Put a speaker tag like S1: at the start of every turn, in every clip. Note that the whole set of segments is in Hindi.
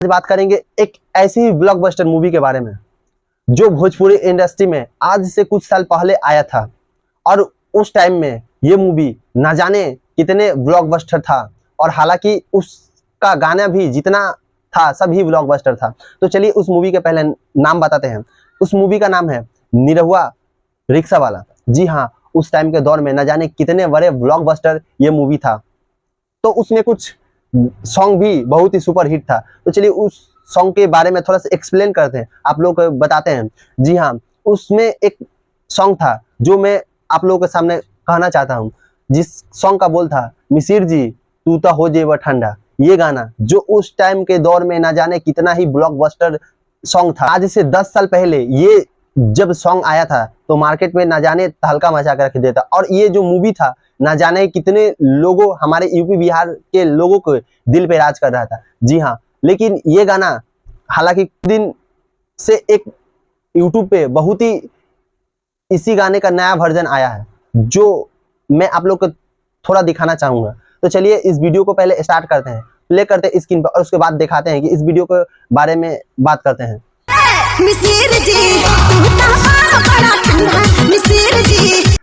S1: आज बात करेंगे एक ऐसी ब्लॉकबस्टर मूवी के बारे में जो भोजपुरी इंडस्ट्री में आज से कुछ साल पहले आया था और उस टाइम में ये मूवी ना जाने कितने ब्लॉकबस्टर था। और हालांकि उसका गाना भी जितना था सभी ब्लॉकबस्टर था। तो चलिए उस मूवी के पहले नाम बताते हैं। उस मूवी का नाम है निरहुआ रिक्शा वाला। जी हाँ, उस टाइम के दौर में ना जाने कितने बड़े ब्लॉकबस्टर ये मूवी था। तो उसमें कुछ सॉन्ग भी बहुत ही सुपर हिट था। तो चलिए उस सॉन्ग के बारे में थोड़ा सा एक्सप्लेन करते हैं, आप लोग को बताते हैं। जी हाँ, उसमें एक सॉन्ग था जो मैं आप लोगों के सामने कहना चाहता हूँ, जिस सॉन्ग का बोल था मिसिर जी तू तो हो जेब ठंडा। ये गाना जो उस टाइम के दौर में ना जाने कितना ही ब्लॉकबस्टर सॉन्ग था। आज से 10 साल पहले ये जब सॉन्ग आया था तो मार्केट में ना जाने तहलका मचा कर रख देता। और ये जो मूवी था ना जाने कितने लोगों, हमारे यूपी बिहार के लोगों को दिल पे राज कर रहा था। जी हाँ, लेकिन ये गाना हालांकि दिन से एक यूट्यूब पे बहुत ही इसी गाने का नया वर्जन आया है जो मैं आप लोग को थोड़ा दिखाना चाहूंगा। तो चलिए इस वीडियो को पहले स्टार्ट करते हैं, प्ले करते हैं स्क्रीन पर और उसके बाद दिखाते हैं कि इस वीडियो के बारे में बात करते हैं।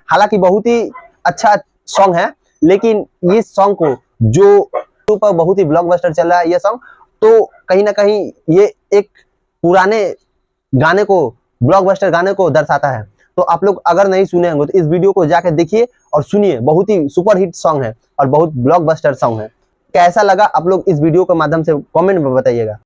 S1: हालांकि बहुत ही अच्छा सॉन्ग है, लेकिन इस सॉन्ग को जो यूट्यूब पर बहुत ही ब्लॉकबस्टर चल रहा है ये सॉन्ग, तो कहीं ना कहीं ये एक पुराने गाने को, ब्लॉकबस्टर गाने को दर्शाता है। तो आप लोग अगर नहीं सुने होंगे तो इस वीडियो को जाकर देखिए और सुनिए। बहुत ही सुपर हिट सॉन्ग है और बहुत ब्लॉकबस्टर सॉन्ग है। कैसा लगा आप लोग इस वीडियो के माध्यम से कमेंट में बताइएगा।